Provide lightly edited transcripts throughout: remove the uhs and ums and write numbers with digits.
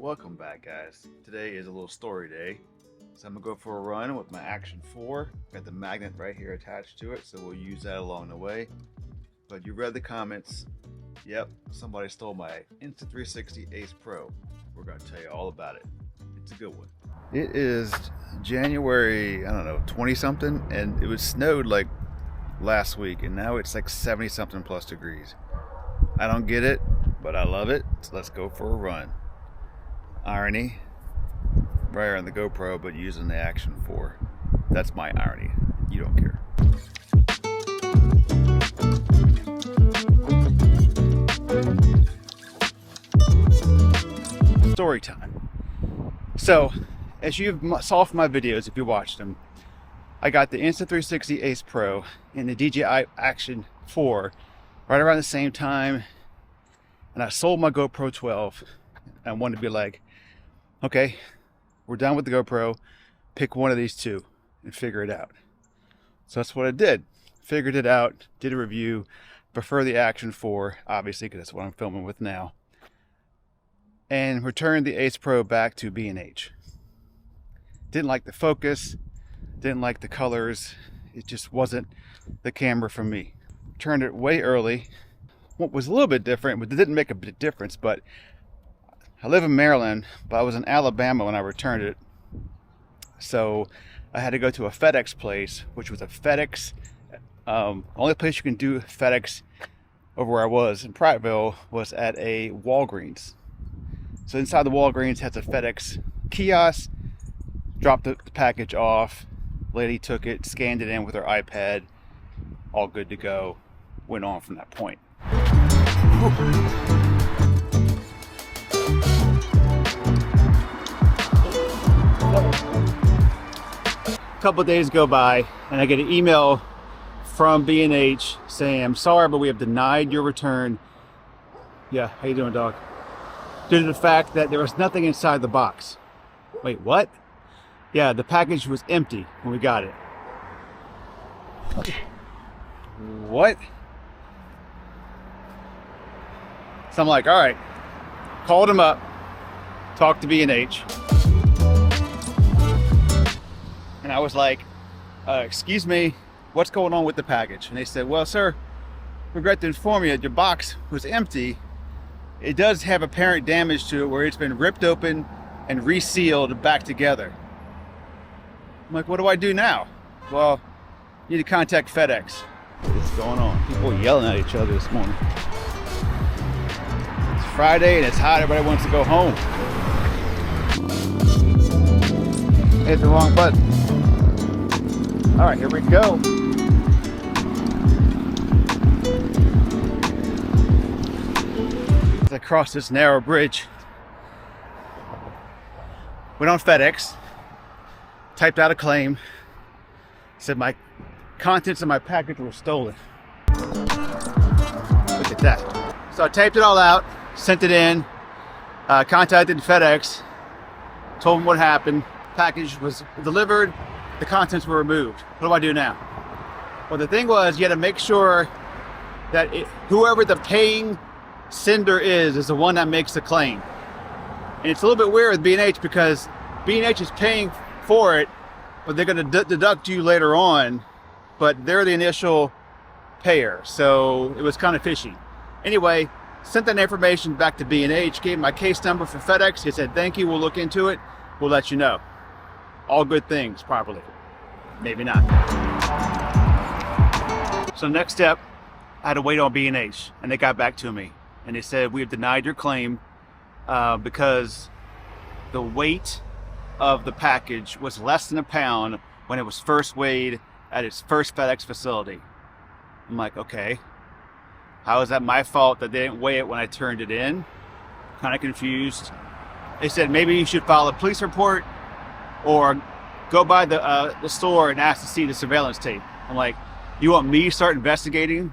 Welcome back, guys. Today is a little story day. So I'm gonna go for a run with my Action 4. Got the magnet right here attached to it, so we'll use that along the way. But you read the comments. Yep, somebody stole my Insta360 Ace Pro. We're gonna tell you all about it. It's a good one. It is January, I don't know, 20 something, and it was snowed like last week, and now it's like 70 something plus degrees. I don't get it, but I love it, so let's go for a run. Irony, right on the GoPro, but using the Action 4. That's my irony. You don't care. Story time. So, as you saw from my videos, if you watched them, I got the Insta360 Ace Pro and the DJI Action 4 right around the same time, and I sold my GoPro 12. I wanted to be like, okay, we're done with the GoPro, pick one of these two and figure it out. So that's what I did. Figured it out, did a review, prefer the Action 4, obviously, because that's what I'm filming with now, and returned the Ace Pro back to B&H. Didn't like the focus, didn't like the colors, it just wasn't the camera for me. Returned it way early. What was a little bit different, but it didn't make a big difference, but I live in Maryland, but I was in Alabama when I returned it. So I had to go to a FedEx place, which was a FedEx. Only place you can do FedEx over where I was in Prattville was at a Walgreens. So inside the Walgreens has a FedEx kiosk. Dropped the package off. Lady took it, scanned it in with her iPad. All good to go. Went on from that point. A couple of days go by and I get an email from B&H saying, I'm sorry, but we have denied your return. Yeah, how you doing, dog? Due to the fact that there was nothing inside the box. Wait, what? Yeah, the package was empty when we got it. What? So I'm like, all right, called him up, talked to B&H. And I was like, excuse me, what's going on with the package? And they said, well, sir, regret to inform you that your box was empty. It does have apparent damage to it where it's been ripped open and resealed back together. I'm like, what do I do now? Well, you need to contact FedEx. What's going on? People yelling at each other this morning. It's Friday and it's hot, everybody wants to go home. Hit the wrong button. All right, here we go. As I cross this narrow bridge, went on FedEx, typed out a claim, said my contents of my package were stolen. Look at that. So I typed it all out, sent it in, contacted FedEx, told them what happened. Package was delivered, the contents were removed. What do I do now? Well, the thing was, you had to make sure that whoever the paying sender is the one that makes the claim. And it's a little bit weird with B&H because B&H is paying for it, but they're going to deduct you later on, but they're the initial payer. So it was kind of fishy. Anyway, sent that information back to B&H, gave my case number for FedEx. He said, thank you, we'll look into it. We'll let you know. All good things, probably. Maybe not. So next step, I had to wait on B&H, and they got back to me. And they said, we have denied your claim because the weight of the package was less than a pound when it was first weighed at its first FedEx facility. I'm like, okay, how is that my fault that they didn't weigh it when I turned it in? Kind of confused. They said maybe you should file a police report or go by the store and ask to see the surveillance tape. I'm like, you want me to start investigating?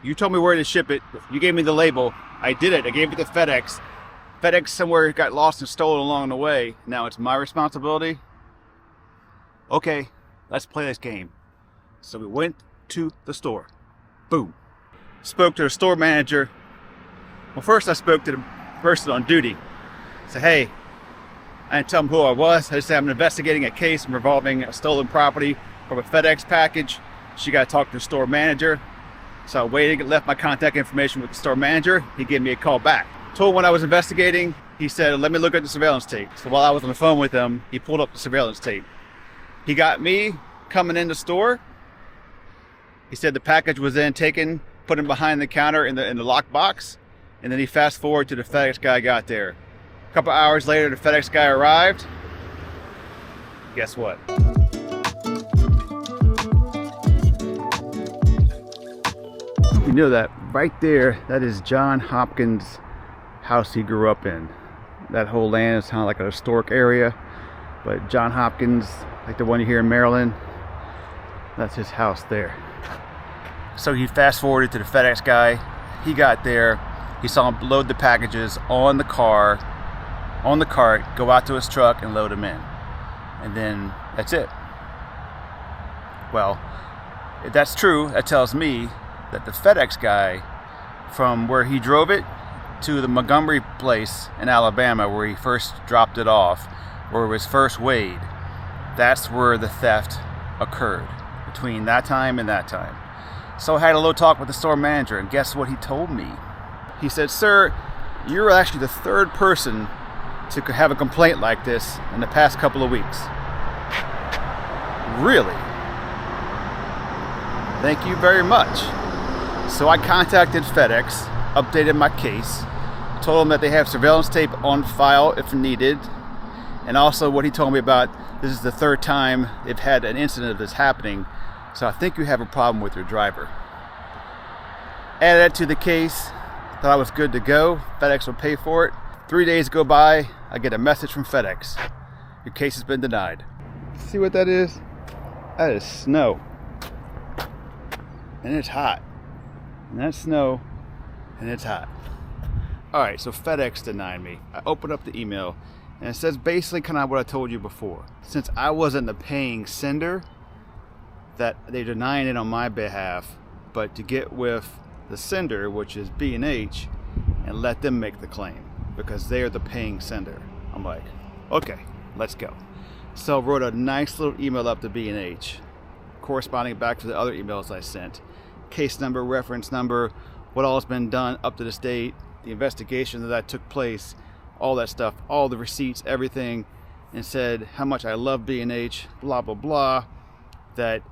You told me where to ship it. You gave me the label. I did it. I gave it to FedEx. FedEx somewhere got lost and stolen along the way. Now it's my responsibility? Okay, let's play this game. So we went to the store. Boom. Spoke to the store manager. Well, first I spoke to the person on duty. Say, hey, I didn't tell him who I was. I just said I'm investigating a case involving a stolen property from a FedEx package. She got to talk to the store manager. So I waited, left my contact information with the store manager. He gave me a call back. Told him what I was investigating. He said, let me look at the surveillance tape. So while I was on the phone with him, he pulled up the surveillance tape. He got me coming in the store. He said the package was then taken, put in behind the counter in the lock box, and then he fast forward to the FedEx guy got there. A couple hours later, the FedEx guy arrived. Guess what? You know that right there, that is John Hopkins' house he grew up in. That whole land is kind of like a historic area, but John Hopkins, like the one you hear in Maryland, that's his house there. So he fast forwarded to the FedEx guy. He got there, he saw him load the packages on the car, on the cart, go out to his truck and load them in. And then that's it. Well, if that's true, that tells me that the FedEx guy, from where he drove it to the Montgomery place in Alabama where he first dropped it off, where it was first weighed, that's where the theft occurred, between that time and that time. So I had a little talk with the store manager, and guess what he told me? He said, sir, you're actually the third person to have a complaint like this in the past couple of weeks. Really? Thank you very much. So I contacted FedEx, updated my case, told them that they have surveillance tape on file if needed, and also what he told me about, this is the third time they've had an incident of this happening, so I think you have a problem with your driver. Added that to the case, thought I was good to go, FedEx will pay for it. 3 days go by, I get a message from FedEx. Your case has been denied. See what that is? That is snow. And it's hot. And that's snow, and it's hot. Alright, so FedEx denied me. I opened up the email, and it says basically kind of what I told you before. Since I wasn't the paying sender, that they're denying it on my behalf, but to get with the sender, which is B&H, and let them make the claim, because they're the paying sender. I'm like, okay, let's go. So I wrote a nice little email up to B&H, corresponding back to the other emails I sent. Case number, reference number, what all has been done up to this date, the investigation that took place, all that stuff, all the receipts, everything, and said how much I love B&H, blah, blah, blah, that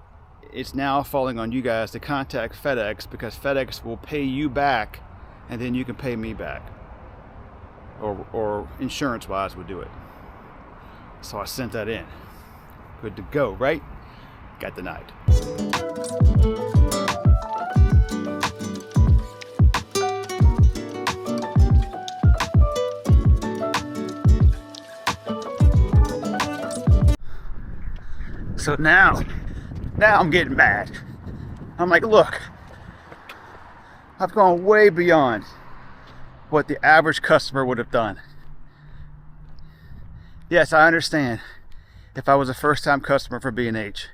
it's now falling on you guys to contact FedEx because FedEx will pay you back and then you can pay me back. Or insurance-wise would do it. So I sent that in. Good to go, right? Got denied. So now I'm getting mad. I'm like, look, I've gone way beyond what the average customer would have done. Yes, I understand. If I was a first-time customer for B&H,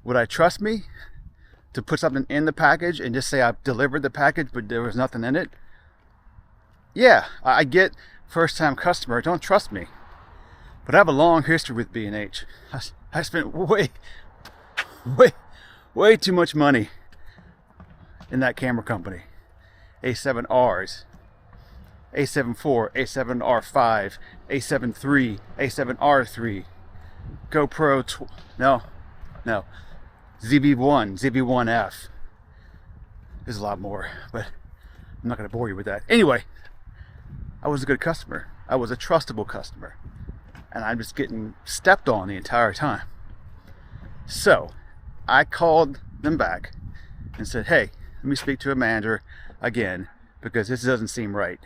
would I trust me to put something in the package and just say I've delivered the package but there was nothing in it? Yeah, I get first-time customer, don't trust me. But I have a long history with B&H. I spent way too much money in that camera company. A7Rs, A7 IV, A7R5, A7 III, A7R3, GoPro, no, ZV1, ZV1F. There's a lot more, but I'm not going to bore you with that. Anyway, I was a good customer. I was a trustable customer. And I'm just getting stepped on the entire time. So I called them back and said, hey, let me speak to a manager again because this doesn't seem right.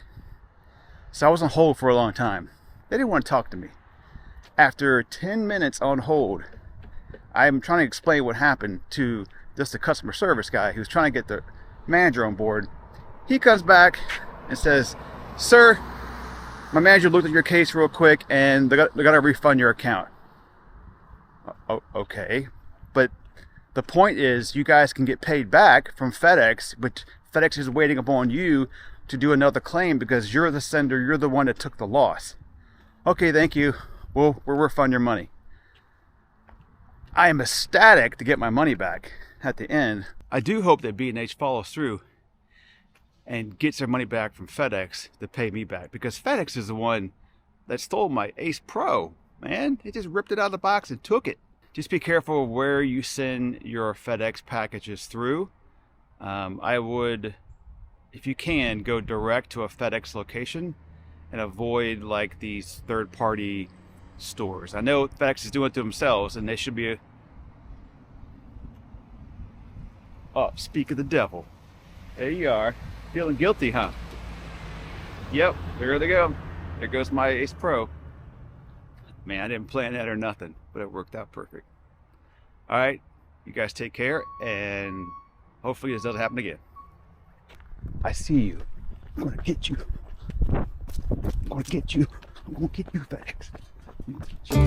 So I was on hold for a long time. They didn't want to talk to me. After 10 minutes on hold, I'm trying to explain what happened to just the customer service guy who's trying to get the manager on board. He comes back and says, sir, my manager looked at your case real quick and they got to refund your account. Okay, but the point is you guys can get paid back from FedEx, but FedEx is waiting upon you to do another claim because you're the sender, you're the one that took the loss. Okay, thank you. We'll refund your money. I am ecstatic to get my money back at the end. I do hope that B&H follows through and gets their money back from FedEx to pay me back, because FedEx is the one that stole my Ace Pro, man. They just ripped it out of the box and took it. Just be careful where you send your FedEx packages through. I would, if you can, go direct to a FedEx location and avoid like these third-party stores. I know FedEx is doing it to themselves, and they should be oh, speak of the devil. There you are. Feeling guilty, huh? Yep, there they go. There goes my Ace Pro. Man, I didn't plan that or nothing, but it worked out perfect. All right, you guys take care, and hopefully this doesn't happen again. I see you. I'm gonna get you. I'm gonna get you. I'm gonna get you, FedEx. I'm gonna get you.